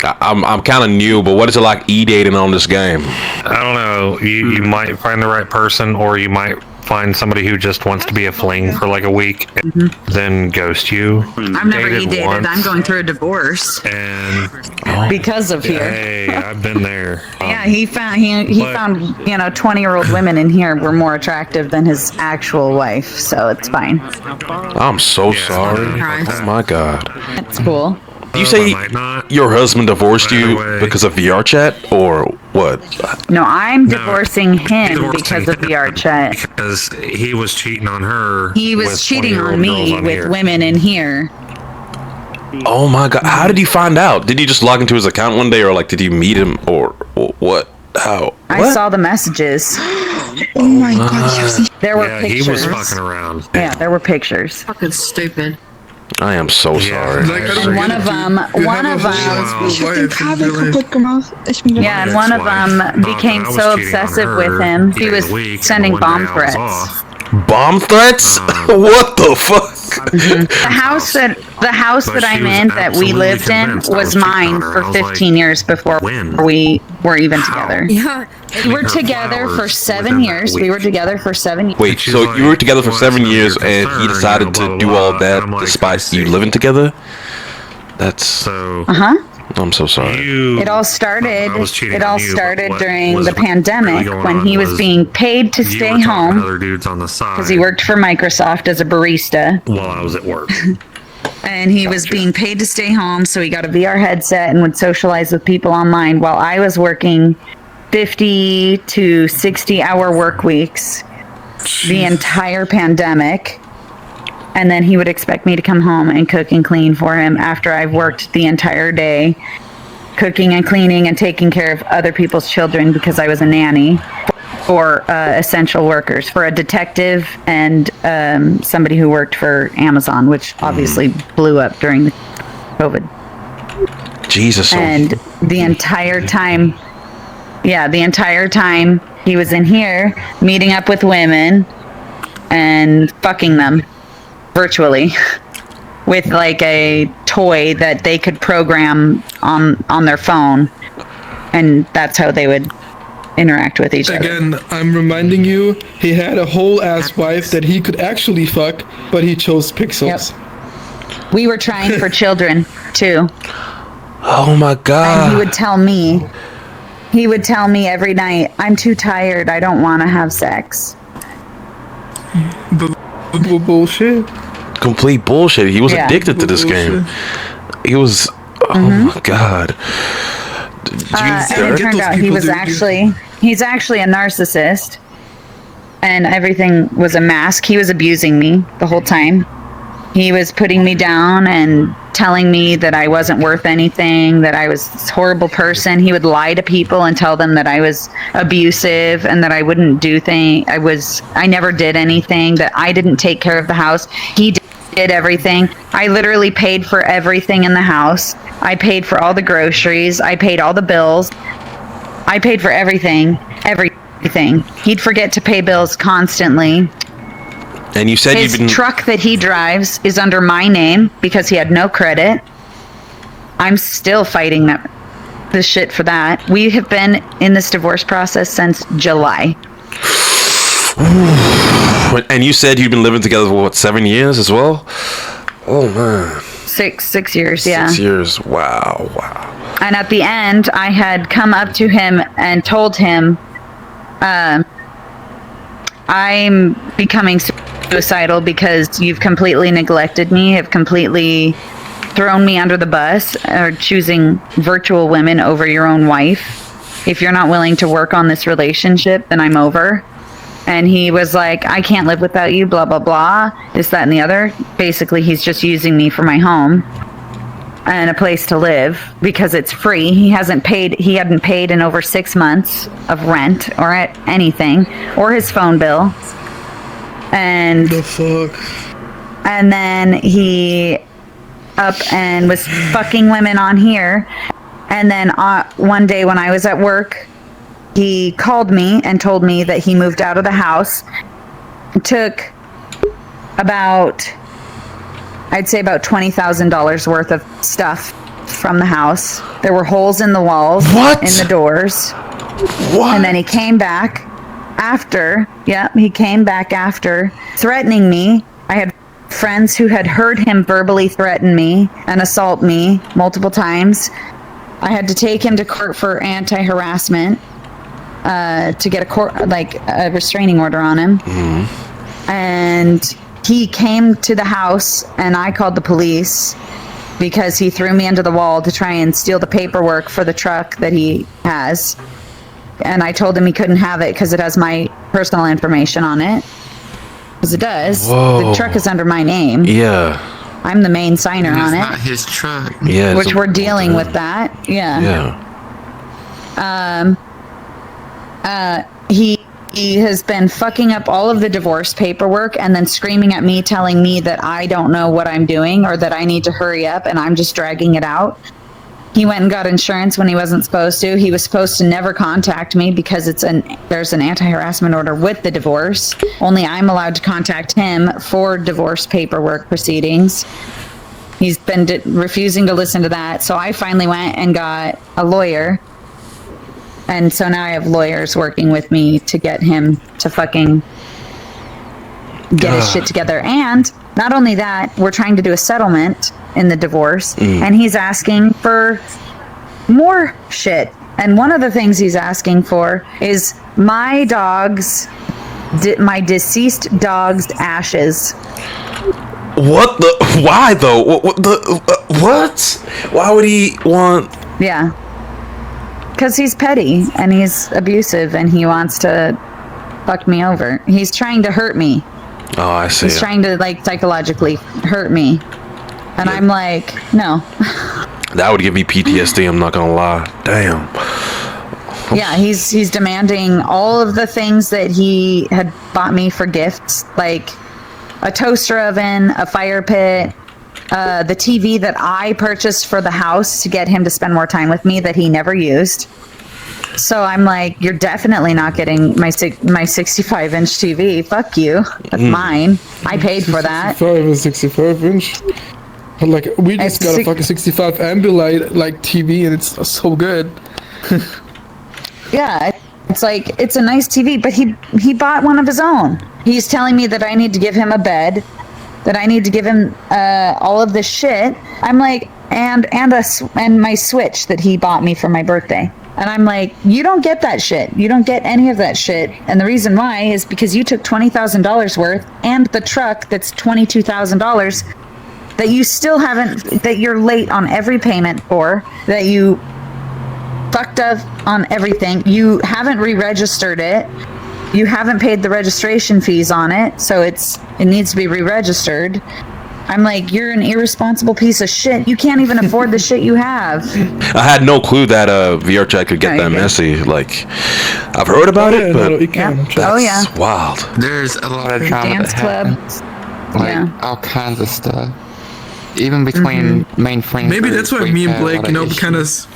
I'm kind of new, but what is it like e-dating on this game? I don't know. You might find the right person, or you might find somebody who just wants to be a fling for like a week, and then ghost you. I've never e-dated. I'm going through a divorce. And because of here. Hey, I've been there. Yeah, he found 20-year-old women in here were more attractive than his actual wife, so it's fine. I'm so sorry. Oh my god. That's cool. You say your husband divorced you because of VRChat, or what? No, I'm divorcing him because of VRChat. Because he was cheating on her. He was cheating on me with women in here. Oh my god! How did he find out? Did he just log into his account one day, or like did he meet him, or what? How? I saw the messages. Oh my god! There were pictures. He was fucking around. Yeah, there were pictures. Fucking stupid. I am so sorry. And one of them became so obsessive with him, he was sending bomb threats. Bomb threats? What the fuck? The house that I'm in, that we lived in, was mine for 15 years before we were even together. Yeah. We were together for 7 years. Wait, so you were together for 7 years and he decided to do all that despite you living together? That's... So... I'm so sorry. It all started during the pandemic when he was being paid to stay home because he worked for Microsoft as a barista. While I was at work. And he was being paid to stay home, so he got a VR headset and would socialize with people online while I was working 50 to 60-hour work weeks the entire pandemic. And then he would expect me to come home and cook and clean for him after I've worked the entire day cooking and cleaning and taking care of other people's children because I was a nanny for essential workers, for a detective and somebody who worked for Amazon, which obviously blew up during the COVID. Jesus. And the entire time he was in here meeting up with women and fucking them virtually with like a toy that they could program on their phone, and that's how they would interact with each other. Again, I'm reminding you, he had a whole ass wife that he could actually fuck, but he chose pixels. Yep. We were trying for children too. Oh my god. And he would tell me every night, I'm too tired, I don't want to have sex. Bullshit. Complete bullshit. He was addicted to this game. He was... Oh my god. And it turned out he's actually a narcissist, and everything was a mask. He was abusing me the whole time. He was putting me down and telling me that I wasn't worth anything, that I was this horrible person. He would lie to people and tell them that I was abusive and that I wouldn't do things. I never did anything, that I didn't take care of the house. He did everything. I literally paid for everything in the house. I paid for all the groceries. I paid all the bills. I paid for everything. He'd forget to pay bills constantly. And you said his truck that he drives is under my name because he had no credit. I'm still fighting the shit for that. We have been in this divorce process since July. And you said you've been living together for what, 7 years as well? Oh man. 6 years, yeah. 6 years. Wow. And at the end, I had come up to him and told him, I'm becoming suicidal because you've completely neglected me, have completely thrown me under the bus, or choosing virtual women over your own wife. If you're not willing to work on this relationship, then I'm over. And he was like, I can't live without you, blah, blah, blah, this, that, and the other. Basically, he's just using me for my home and a place to live because it's free. He hadn't paid in over 6 months of rent or anything, or his phone bill. And the fuck? And then he up and was fucking women on here. And then one day when I was at work, he called me and told me that he moved out of the house. It took about, I'd say about $20,000 worth of stuff from the house. There were holes in the walls, in the doors. What? And then he came back after. Yep, he came back after, threatening me. I had friends who had heard him verbally threaten me and assault me multiple times. I had to take him to court for anti-harassment to get a restraining order on him. And he came to the house, and I called the police because he threw me into the wall to try and steal the paperwork for the truck that he has. And I told him he couldn't have it because it has my personal information on it. Because it does. Whoa. The truck is under my name. Yeah. I'm the main signer on it. It's not his truck. Yeah. Which we're dealing with that. Yeah. He has been fucking up all of the divorce paperwork and then screaming at me, telling me that I don't know what I'm doing or that I need to hurry up, and I'm just dragging it out. He went and got insurance when he wasn't supposed to. He was supposed to never contact me because there's an anti-harassment order with the divorce. Only I'm allowed to contact him for divorce paperwork proceedings. He's been refusing to listen to that. So I finally went and got a lawyer. And so now I have lawyers working with me to get him to fucking get his shit together. And not only that, we're trying to do a settlement in the divorce, and he's asking for more shit. And one of the things he's asking for is my deceased dog's ashes. What the? Why though? What? Why would he want? Yeah. Because he's petty and he's abusive and he wants to fuck me over. He's trying to hurt me. Oh, I see. He's trying to psychologically hurt me. And I'm like, no. That would give me PTSD, I'm not gonna lie. Damn. Yeah, he's demanding all of the things that he had bought me for gifts, like a toaster oven, a fire pit, the TV that I purchased for the house to get him to spend more time with me that he never used. So I'm like, you're definitely not getting my 65-inch TV. Fuck you. That's mine. I paid for that. 65-inch. Like, we just got a fucking 65 Ambilight TV, and it's so good. Yeah, it's like, it's a nice TV, but he bought one of his own. He's telling me that I need to give him a bed, that I need to give him all of this shit. I'm like, and my Switch that he bought me for my birthday. And I'm like, you don't get that shit. You don't get any of that shit. And the reason why is because you took $20,000 worth and the truck that's $22,000 that you still haven't, that you're late on every payment for, that you fucked up on everything. You haven't re-registered it. You haven't paid the registration fees on it. So it needs to be re-registered. I'm like, you're an irresponsible piece of shit. You can't even afford the shit you have. I had no clue that VRChat could get that messy. Like, I've heard about it, but that's wild. There's a lot of drama dance that club. happens. All kinds of stuff. Even between main friends. Maybe that's why me and Blake, kind of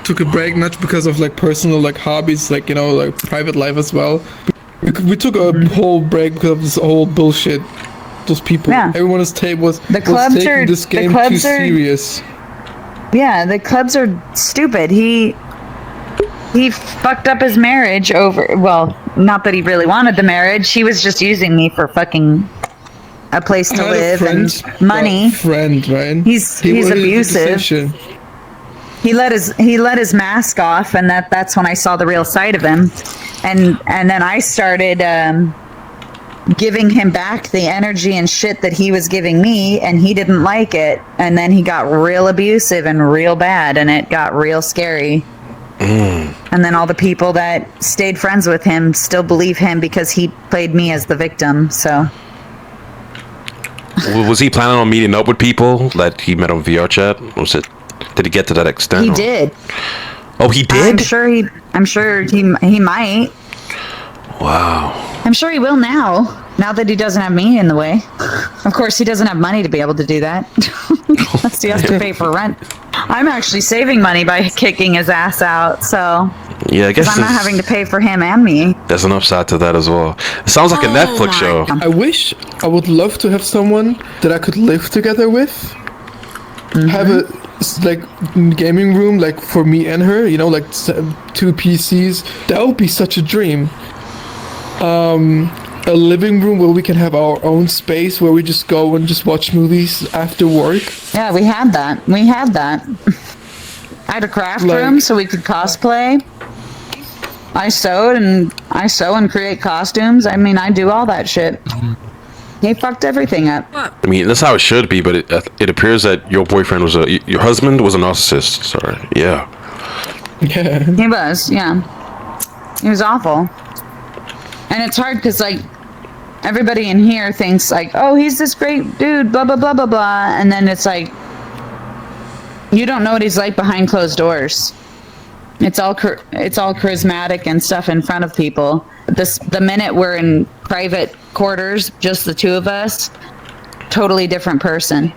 took a break, not because of personal hobbies, private life as well. We took a whole break because of this whole bullshit. Those people, everyone's tape was taking this game too serious. Yeah, the clubs are stupid. He fucked up his marriage over. Well, not that he really wanted the marriage. He was just using me for fucking a place to live and money. Right? He's abusive. He let his mask off, and that's when I saw the real side of him. And then I started giving him back the energy and shit that he was giving me, and he didn't like it. And then he got real abusive and real bad, and it got real scary. And then all the people that stayed friends with him still believe him because he played me as the victim. So was he planning on meeting up with people that he met on VRChat? Did he get to that extent? He did. Oh, he did? I'm sure he might. Wow. I'm sure he will now that he doesn't have me in the way. Of course, he doesn't have money to be able to do that. Unless he has to pay for rent. I'm actually saving money by kicking his ass out, so... Yeah, I guess I'm not having to pay for him and me. There's an upside to that as well. It sounds like a Netflix show. I would love to have someone that I could live together with. Have like gaming room, like for me and her, you know, like 2 PCs. That would be such a dream. A living room where we can have our own space where we just go and just watch movies after work. Yeah, we had that. I had a craft room so we could cosplay. I sew and create costumes. I mean, I do all that shit. He fucked everything up. I mean, that's how it should be, but it appears that your boyfriend your husband was a narcissist. Sorry. Yeah. Yeah. He was, yeah. He was awful. And it's hard because, like, everybody in here thinks, like, oh, he's this great dude, blah, blah, blah, blah, blah. And then it's like, you don't know what he's like behind closed doors. It's all charismatic and stuff in front of people. The minute we're in private quarters, just the two of us, totally different person.